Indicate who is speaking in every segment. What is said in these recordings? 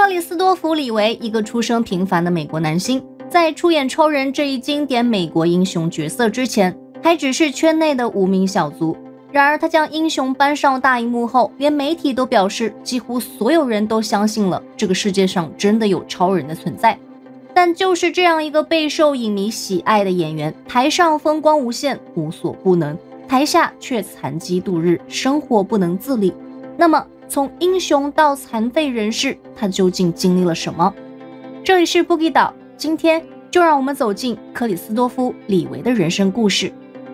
Speaker 1: 克里斯多弗·李维，一个出身平凡的美国男星，在出演超人这一经典美国英雄角色之前，还只是圈内的无名小卒。然而他将英雄搬上大荧幕后，连媒体都表示几乎所有人都相信了这个世界上真的有超人的存在。但就是这样一个备受影迷喜爱的演员，台上风光无限，无所不能，台下却残疾度日，生活不能自理。那么从英雄到残废人士，他究竟经历了什么？这里是 Boogie 岛，今天就让我们走进克里斯多夫·李维的人生故事。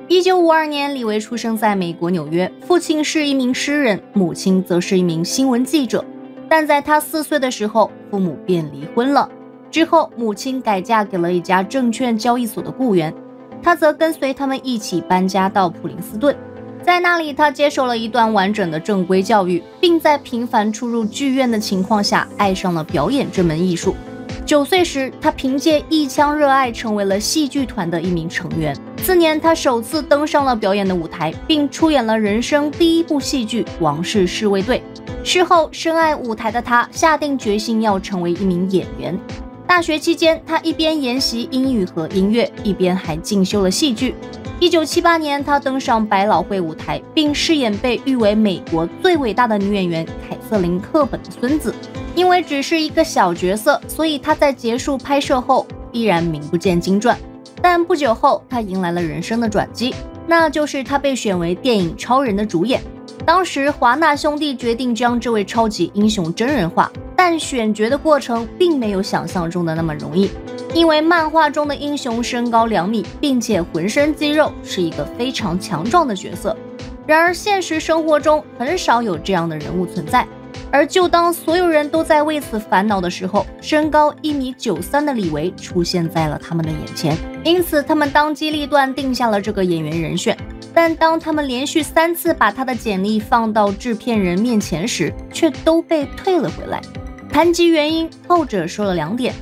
Speaker 1: 1952年，李维出生在美国纽约，父亲是一名诗人，母亲则是一名新闻记者。但在他4岁的时候，父母便离婚了。之后，母亲改嫁给了一家证券交易所的雇员，他则跟随他们一起搬家到普林斯顿。在那里，他接受了一段完整的正规教育，并在频繁出入剧院的情况下，爱上了表演这门艺术。9岁时，他凭借一腔热爱成为了戏剧团的一名成员。次年，他首次登上了表演的舞台，并出演了人生第一部戏剧《王室侍卫队》。事后，深爱舞台的他下定决心要成为一名演员。大学期间，他一边研习英语和音乐，一边还进修了戏剧。1978年，他登上百老汇舞台，并饰演被誉为美国最伟大的女演员凯瑟琳·赫本的孙子。因为只是一个小角色，所以他在结束拍摄后依然名不见经传。但不久后，他迎来了人生的转机，那就是他被选为电影《超人》的主演。当时华纳兄弟决定将这位超级英雄真人化，但选角的过程并没有想象中的那么容易。因为漫画中的英雄身高2米，并且浑身肌肉，是一个非常强壮的角色。然而现实生活中很少有这样的人物存在。而就当所有人都在为此烦恼的时候，身高1.93米的李维出现在了他们的眼前，因此他们当机立断定下了这个演员人选。但当他们连续3次把他的简历放到制片人面前时，却都被退了回来。谈及原因，后者说了2点：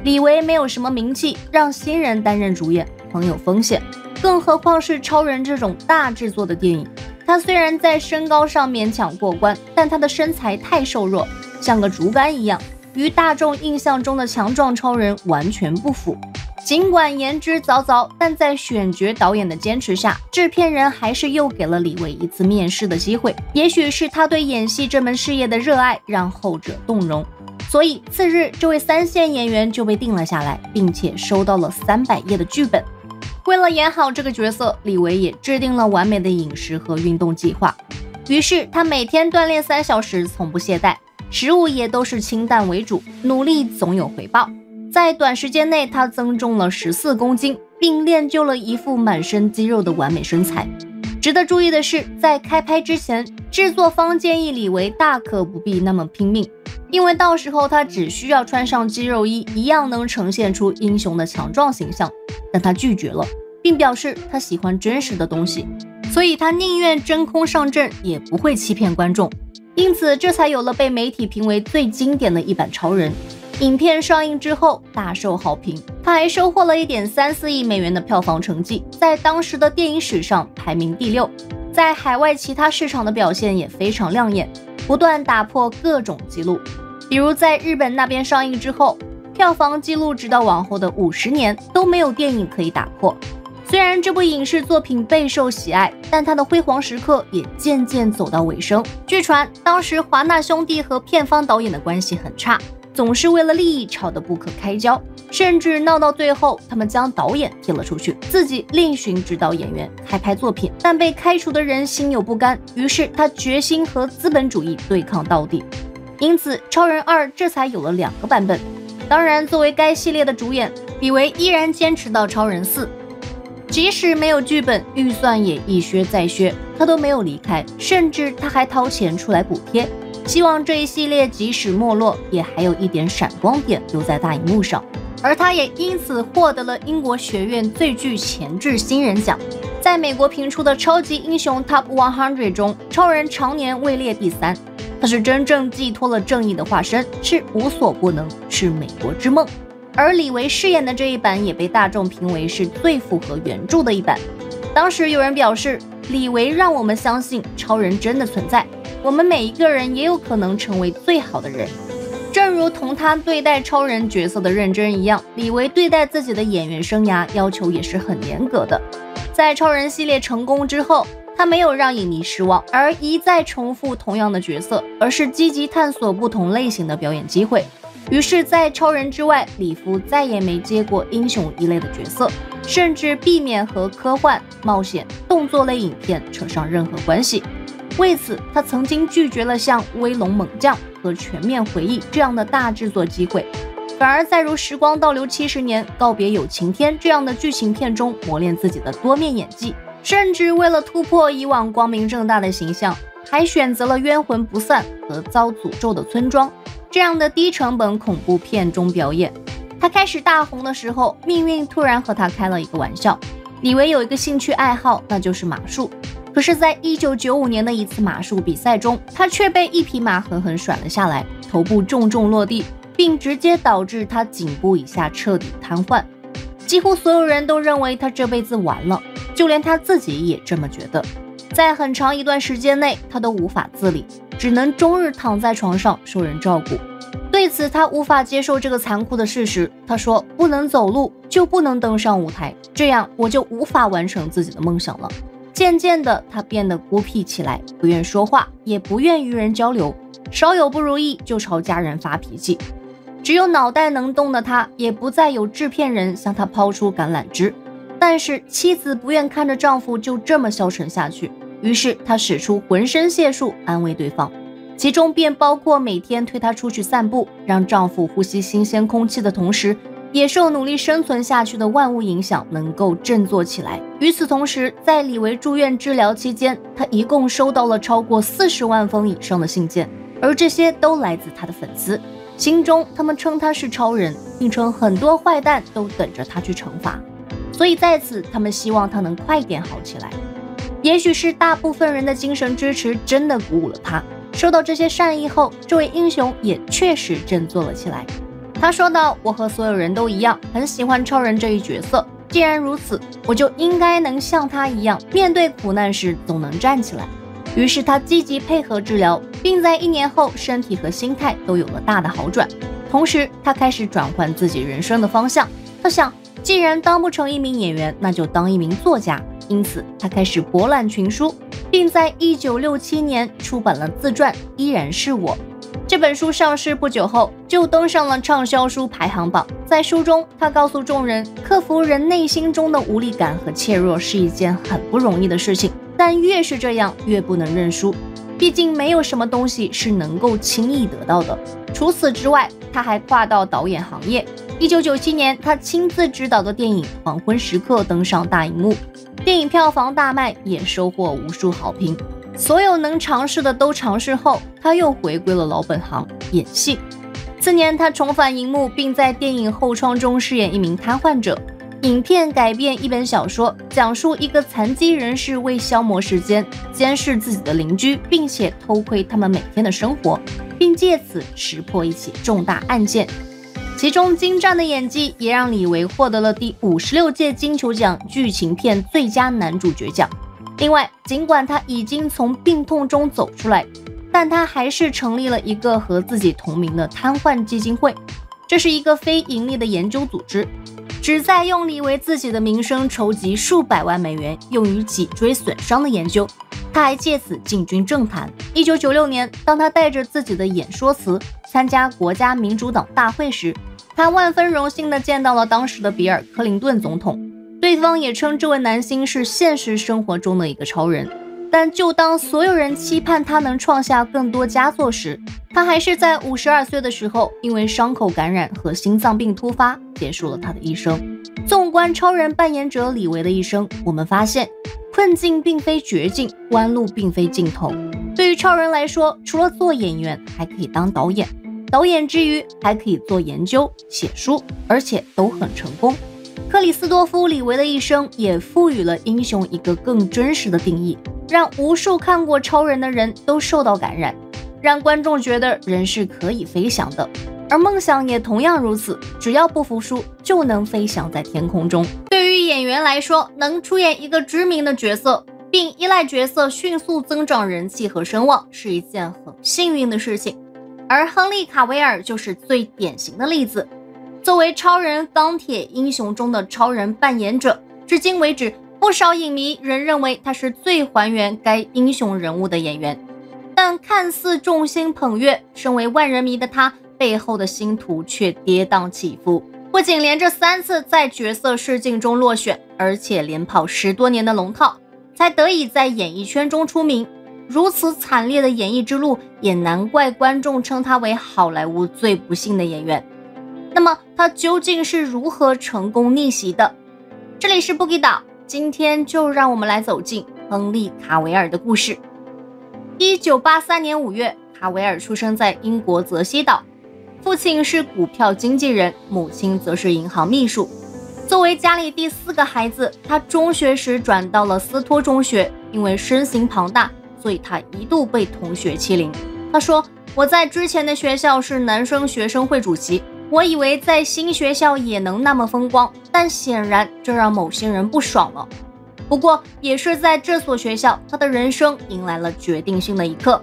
Speaker 1: 李维没有什么名气，让新人担任主演很有风险，更何况是超人这种大制作的电影。他虽然在身高上勉强过关，但他的身材太瘦弱，像个竹竿一样，与大众印象中的强壮超人完全不符。尽管言之凿凿，但在选角导演的坚持下，制片人还是又给了李维一次面试的机会。也许是他对演戏这门事业的热爱让后者动容，所以次日这位3线演员就被定了下来，并且收到了300页的剧本。为了演好这个角色，李维也制定了完美的饮食和运动计划。于是他每天锻炼3小时，从不懈怠，食物也都是清淡为主，努力总有回报。在短时间内，他增重了14公斤，并练就了一副满身肌肉的完美身材。值得注意的是，在开拍之前，制作方建议李维大可不必那么拼命，因为到时候他只需要穿上肌肉衣，一样能呈现出英雄的强壮形象。但他拒绝了，并表示他喜欢真实的东西，所以他宁愿真空上阵，也不会欺骗观众。因此，这才有了被媒体评为最经典的一版超人。影片上映之后大受好评，他还收获了1.34亿美元的票房成绩，在当时的电影史上排名第6。在海外其他市场的表现也非常亮眼，不断打破各种纪录。比如在日本那边上映之后，票房纪录直到往后的50年都没有电影可以打破。虽然这部影视作品备受喜爱，但它的辉煌时刻也渐渐走到尾声。据传，当时华纳兄弟和片方导演的关系很差，总是为了利益吵得不可开交，甚至闹到最后，他们将导演踢了出去，自己另寻指导演员开拍作品。但被开除的人心有不甘，于是他决心和资本主义对抗到底。因此，超人2这才有了2个版本。当然，作为该系列的主演，李维依然坚持到超人4。即使没有剧本，预算也一削再削，他都没有离开，甚至他还掏钱出来补贴，希望这一系列即使没落，也还有一点闪光点留在大荧幕上。而他也因此获得了英国学院最具潜质新人奖。在美国评出的超级英雄 Top 100中，超人常年位列第3。他是真正寄托了正义的化身，是无所不能，是美国之梦。而李维饰演的这一版也被大众评为是最符合原著的一版。当时有人表示，李维让我们相信超人真的存在，我们每一个人也有可能成为最好的人。正如同他对待超人角色的认真一样，李维对待自己的演员生涯要求也是很严格的。在超人系列成功之后，他没有让影迷失望，而一再重复同样的角色，而是积极探索不同类型的表演机会。于是在超人之外，李夫再也没接过英雄一类的角色，甚至避免和科幻、冒险、动作类影片扯上任何关系。为此，他曾经拒绝了像《威龙猛将》和《全面回忆》这样的大制作机会，反而在如《时光倒流70年》、《告别有晴天》这样的剧情片中磨练自己的多面演技，甚至为了突破以往光明正大的形象，还选择了《冤魂不散》和《遭诅咒的村庄》这样的低成本恐怖片中表演。他开始大红的时候，命运突然和他开了一个玩笑。李维有一个兴趣爱好，那就是马术。可是在1995年的一次马术比赛中，他却被一匹马狠狠甩了下来，头部重重落地，并直接导致他颈部以下彻底瘫痪。几乎所有人都认为他这辈子完了，就连他自己也这么觉得。在很长一段时间内，他都无法自理，只能终日躺在床上受人照顾。对此，他无法接受这个残酷的事实。他说，不能走路就不能登上舞台，这样我就无法完成自己的梦想了。渐渐的，他变得孤僻起来，不愿说话，也不愿与人交流，稍有不如意就朝家人发脾气。只有脑袋能动的他，也不再有制片人向他抛出橄榄枝。但是妻子不愿看着丈夫就这么消沉下去，于是她使出浑身解数安慰对方，其中便包括每天推他出去散步，让丈夫呼吸新鲜空气的同时，也受努力生存下去的万物影响，能够振作起来。与此同时，在李维住院治疗期间，他一共收到了超过40万封以上的信件，而这些都来自他的粉丝，心中他们称他是超人，并称很多坏蛋都等着他去惩罚。所以在此，他们希望他能快点好起来。也许是大部分人的精神支持真的鼓舞了他，收到这些善意后，这位英雄也确实振作了起来。他说道，我和所有人都一样，很喜欢超人这一角色，既然如此，我就应该能像他一样，面对苦难时总能站起来。于是他积极配合治疗，并在1年后身体和心态都有了大的好转。同时他开始转换自己人生的方向，他想，既然当不成一名演员，那就当一名作家。因此他开始博览群书，并在1967年出版了自传《依然是我》。这本书上市不久后就登上了畅销书排行榜。在书中，他告诉众人，克服人内心中的无力感和怯弱是一件很不容易的事情，但越是这样，越不能认输。毕竟没有什么东西是能够轻易得到的。除此之外，他还跨到导演行业。1997年，他亲自执导的电影《黄昏时刻》登上大荧幕，电影票房大卖，也收获无数好评。所有能尝试的都尝试后，他又回归了老本行，演戏。次年，他重返荧幕，并在电影《后窗》中饰演一名瘫痪者。影片改编一本小说，讲述一个残疾人士为消磨时间，监视自己的邻居，并且偷窥他们每天的生活，并借此识破一起重大案件。其中精湛的演技也让李维获得了第56届金球奖剧情片最佳男主角奖。另外，尽管他已经从病痛中走出来，但他还是成立了一个和自己同名的瘫痪基金会。这是一个非盈利的研究组织，旨在用李维自己的名声筹集数百万美元，用于脊椎损伤的研究。他还借此进军政坛。1996年，当他带着自己的演说词参加国家民主党大会时，他万分荣幸地见到了当时的比尔·克林顿总统。对方也称这位男星是现实生活中的一个超人。但就当所有人期盼他能创下更多佳作时，他还是在52岁的时候，因为伤口感染和心脏病突发，结束了他的一生。纵观超人扮演者李维的一生，我们发现困境并非绝境，弯路并非尽头。对于超人来说，除了做演员，还可以当导演，导演之余还可以做研究、写书，而且都很成功。克里斯多夫·李维的一生也赋予了英雄一个更真实的定义，让无数看过超人的人都受到感染，让观众觉得人是可以飞翔的，而梦想也同样如此，只要不服输，就能飞翔在天空中。对于演员来说，能出演一个知名的角色，并依赖角色迅速增长人气和声望，是一件很幸运的事情。而亨利·卡维尔就是最典型的例子。作为超人钢铁英雄中的超人扮演者，至今为止，不少影迷仍认为他是最还原该英雄人物的演员。但看似众星捧月，身为万人迷的他，背后的星途却跌宕起伏。不仅连着3次在角色试镜中落选，而且连跑10多年的龙套，才得以在演艺圈中出名。如此惨烈的演艺之路，也难怪观众称他为好莱坞最不幸的演员。那么他究竟是如何成功逆袭的？这里是 Boogie 岛，今天就让我们来走进亨利·卡维尔的故事。1983年5月，卡维尔出生在英国泽西岛，父亲是股票经纪人，母亲则是银行秘书。作为家里第4个孩子，他中学时转到了斯托中学，因为身形庞大，所以他一度被同学欺凌。他说，我在之前的学校是男生学生会主席，我以为在新学校也能那么风光，但显然这让某些人不爽了。不过也是在这所学校，他的人生迎来了决定性的一刻。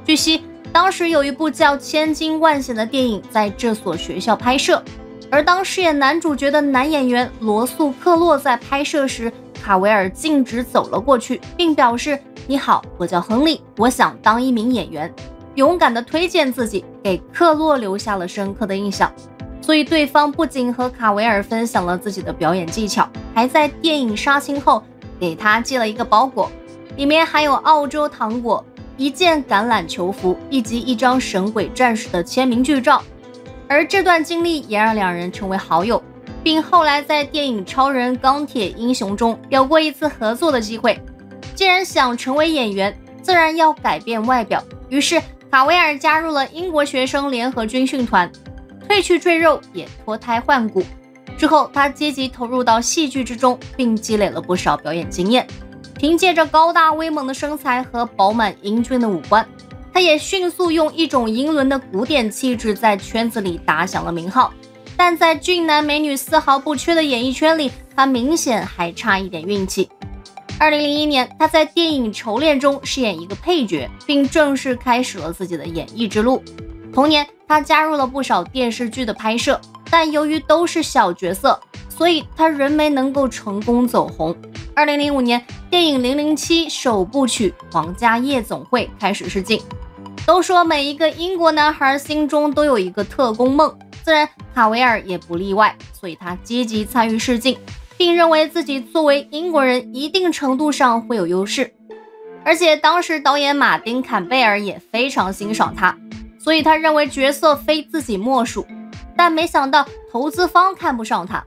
Speaker 1: 据悉，当时有一部叫《千金万险》的电影在这所学校拍摄，而当饰演男主角的男演员罗素·克洛在拍摄时，卡维尔径直走了过去，并表示，你好，我叫亨利，我想当一名演员，勇敢地推荐自己，给克洛留下了深刻的印象。所以对方不仅和卡维尔分享了自己的表演技巧，还在电影杀青后给他寄了一个包裹，里面还有澳洲糖果、一件橄榄球服以及一张神鬼战士的签名剧照。而这段经历也让两人成为好友，并后来在电影《超人钢铁英雄》中有过一次合作的机会。既然想成为演员，自然要改变外表，于是卡维尔加入了英国学生联合军训团，褪去赘肉，也脱胎换骨。之后他积极投入到戏剧之中，并积累了不少表演经验。凭借着高大威猛的身材和饱满英俊的五官，他也迅速用一种英伦的古典气质在圈子里打响了名号。但在俊男美女丝毫不缺的演艺圈里，他明显还差一点运气。2001年，他在电影《囚恋》中饰演一个配角，并正式开始了自己的演艺之路。同年，他加入了不少电视剧的拍摄，但由于都是小角色，所以他仍没能够成功走红。2005年，电影《007》首部曲《皇家夜总会》开始试镜。都说每一个英国男孩心中都有一个特工梦，自然卡维尔也不例外，所以他积极参与试镜，并认为自己作为英国人一定程度上会有优势。而且当时导演马丁·坎贝尔也非常欣赏他，所以他认为角色非自己莫属。但没想到投资方看不上他，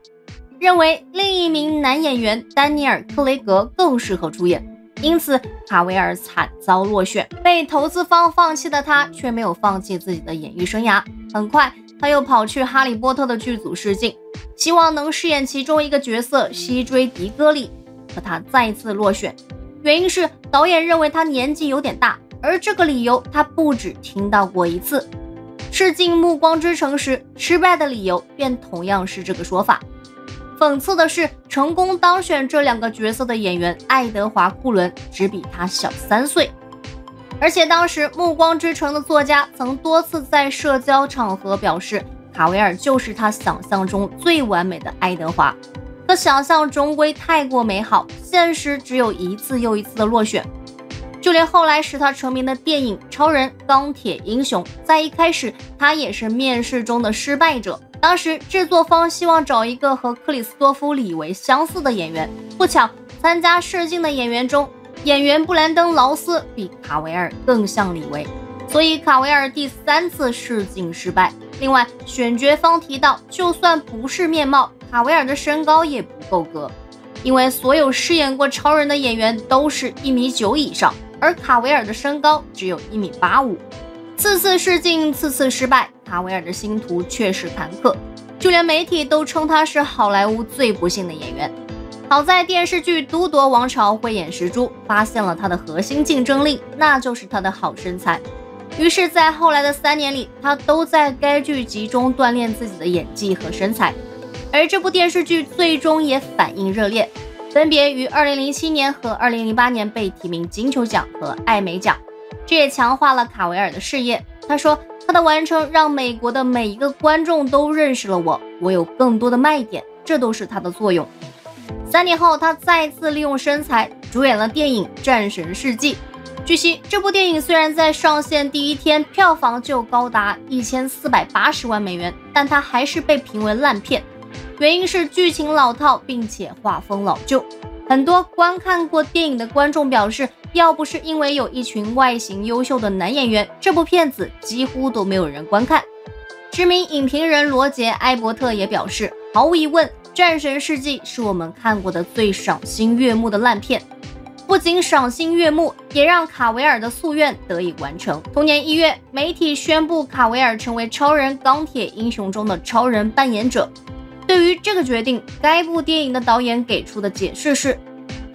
Speaker 1: 认为另一名男演员丹尼尔·克雷格更适合出演，因此卡维尔惨遭落选。被投资方放弃的他却没有放弃自己的演艺生涯，很快他又跑去哈利波特的剧组试镜，希望能饰演其中一个角色西追迪戈利，可他再次落选，原因是导演认为他年纪有点大，而这个理由他不只听到过一次。试镜《暮光之城》时失败的理由便同样是这个说法。讽刺的是，成功当选这2个角色的演员爱德华·库伦只比他小3岁。而且当时《暮光之城》的作家曾多次在社交场合表示，卡维尔就是他想象中最完美的爱德华。可想象终归太过美好，现实只有一次又一次的落选。就连后来使他成名的电影《超人钢铁英雄》，在一开始他也是面试中的失败者。当时制作方希望找一个和克里斯多夫·李维相似的演员，不巧参加试镜的演员中，演员布兰登·劳斯比卡维尔更像李维，所以卡维尔第3次试镜失败。另外，选角方提到，就算不是面貌，卡维尔的身高也不够格，因为所有饰演过超人的演员都是1.9米以上，而卡维尔的身高只有1.85米。次次试镜，次次失败，卡维尔的星途确实坎坷，就连媒体都称他是好莱坞最不幸的演员。好在电视剧《都铎王朝》慧眼识珠，发现了他的核心竞争力，那就是他的好身材。于是在后来的3年里，他都在该剧集中锻炼自己的演技和身材。而这部电视剧最终也反应热烈，分别于2007年和2008年被提名金球奖和艾美奖，这也强化了卡维尔的事业。他说，他的完成让美国的每一个观众都认识了我，我有更多的卖点，这都是他的作用。3年后，他再次利用身材主演了电影《战神世纪》。据悉，这部电影虽然在上线第一天票房就高达1480万美元，但它还是被评为烂片，原因是剧情老套，并且画风老旧。很多观看过电影的观众表示，要不是因为有一群外形优秀的男演员，这部片子几乎都没有人观看。知名影评人罗杰·埃伯特也表示，毫无疑问，《战神世纪》是我们看过的最赏心悦目的烂片。不仅赏心悦目，也让卡维尔的夙愿得以完成。同年1月，媒体宣布卡维尔成为超人钢铁英雄中的超人扮演者。对于这个决定，该部电影的导演给出的解释是，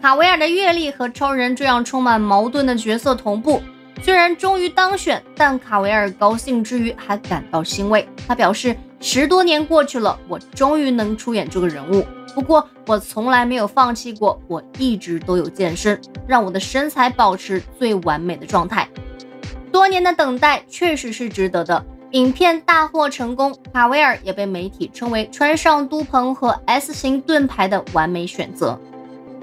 Speaker 1: 卡维尔的阅历和超人这样充满矛盾的角色同步，虽然终于当选，但卡维尔高兴之余还感到欣慰。他表示，10多年过去了，我终于能出演这个人物。不过我从来没有放弃过，我一直都有健身，让我的身材保持最完美的状态。多年的等待确实是值得的。影片大获成功，卡维尔也被媒体称为穿上都棚和 S 型盾牌的完美选择。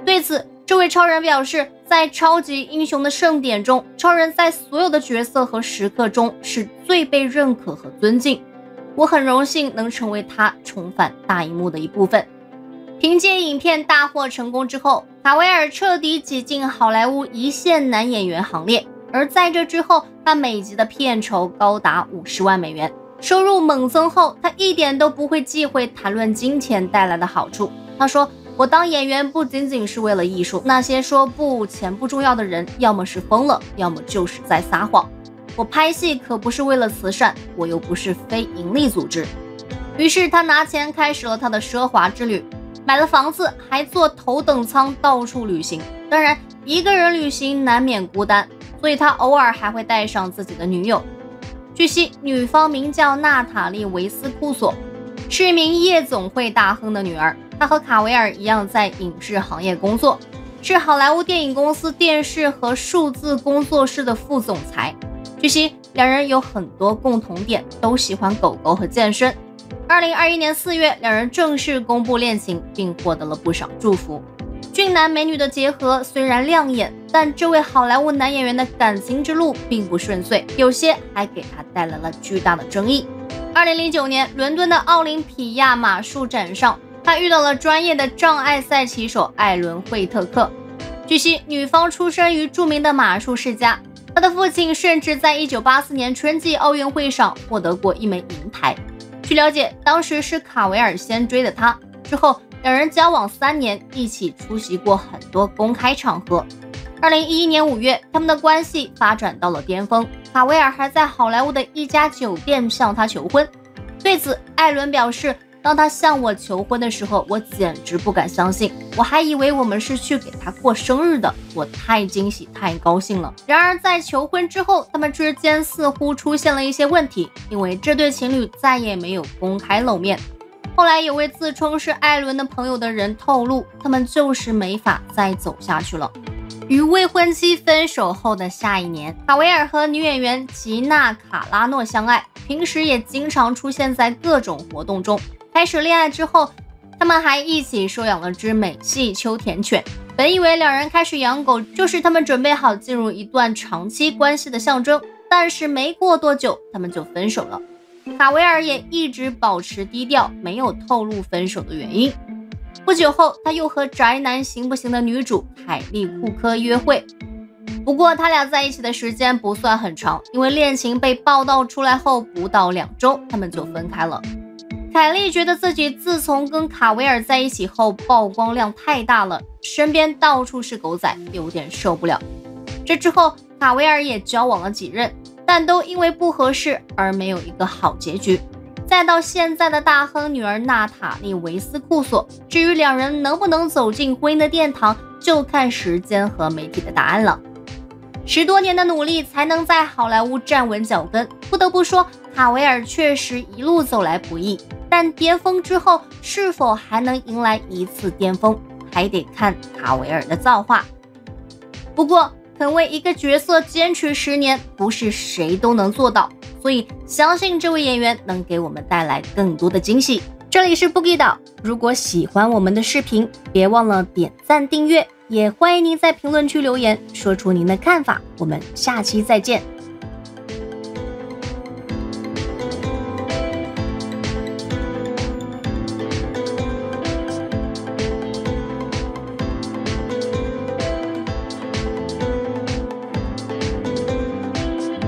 Speaker 1: 对此，这位超人表示，在超级英雄的盛典中，超人在所有的角色和时刻中是最被认可和尊敬。我很荣幸能成为他重返大荧幕的一部分。凭借影片大获成功之后，卡维尔彻底挤进好莱坞一线男演员行列，而在这之后，他每集的片酬高达50万美元，收入猛增后，他一点都不会忌讳谈论金钱带来的好处。他说，我当演员不仅仅是为了艺术，那些说不钱不重要的人，要么是疯了，要么就是在撒谎。我拍戏可不是为了慈善，我又不是非盈利组织。于是他拿钱开始了他的奢华之旅，买了房子，还坐头等舱到处旅行。当然，一个人旅行难免孤单，所以他偶尔还会带上自己的女友。据悉，女方名叫娜塔莉·维斯库索，是一名夜总会大亨的女儿。她和卡维尔一样在影视行业工作，是好莱坞电影公司电视和数字工作室的副总裁。据悉，两人有很多共同点，都喜欢狗狗和健身。2021年4月，两人正式公布恋情，并获得了不少祝福。俊男美女的结合虽然亮眼，但这位好莱坞男演员的感情之路并不顺遂，有些还给他带来了巨大的争议。2009年，伦敦的奥林匹亚马术展上，他遇到了专业的障碍赛骑手艾伦·惠特克。据悉，女方出身于著名的马术世家，他的父亲甚至在1984年春季奥运会上获得过一枚银牌。据了解，当时是卡维尔先追的他，之后两人交往3年，一起出席过很多公开场合。2011年5月，他们的关系发展到了巅峰，卡维尔还在好莱坞的一家酒店向他求婚。对此，艾伦表示，当他向我求婚的时候，我简直不敢相信，我还以为我们是去给他过生日的，我太惊喜太高兴了。然而在求婚之后，他们之间似乎出现了一些问题，因为这对情侣再也没有公开露面。后来有位自称是艾伦的朋友的人透露，他们就是没法再走下去了。与未婚妻分手后的下一年，卡维尔和女演员吉娜·卡拉诺相爱，平时也经常出现在各种活动中。开始恋爱之后，他们还一起收养了只美系秋田犬。本以为两人开始养狗就是他们准备好进入一段长期关系的象征，但是没过多久，他们就分手了。卡维尔也一直保持低调，没有透露分手的原因。不久后，他又和宅男行不行的女主凯莉·库科约会，不过他俩在一起的时间不算很长，因为恋情被报道出来后不到2周，他们就分开了。凯莉觉得自己自从跟卡维尔在一起后，曝光量太大了，身边到处是狗仔，有点受不了。这之后，卡维尔也交往了几任，但都因为不合适而没有一个好结局。再到现在的大亨女儿娜塔莉·维斯库索，至于两人能不能走进婚姻的殿堂，就看时间和媒体的答案了。10多年的努力才能在好莱坞站稳脚跟，不得不说，卡维尔确实一路走来不易，但巅峰之后是否还能迎来一次巅峰，还得看卡维尔的造化。不过肯为一个角色坚持10年，不是谁都能做到，所以相信这位演员能给我们带来更多的惊喜。这里是布吉岛，如果喜欢我们的视频，别忘了点赞订阅，也欢迎您在评论区留言说出您的看法。我们下期再见。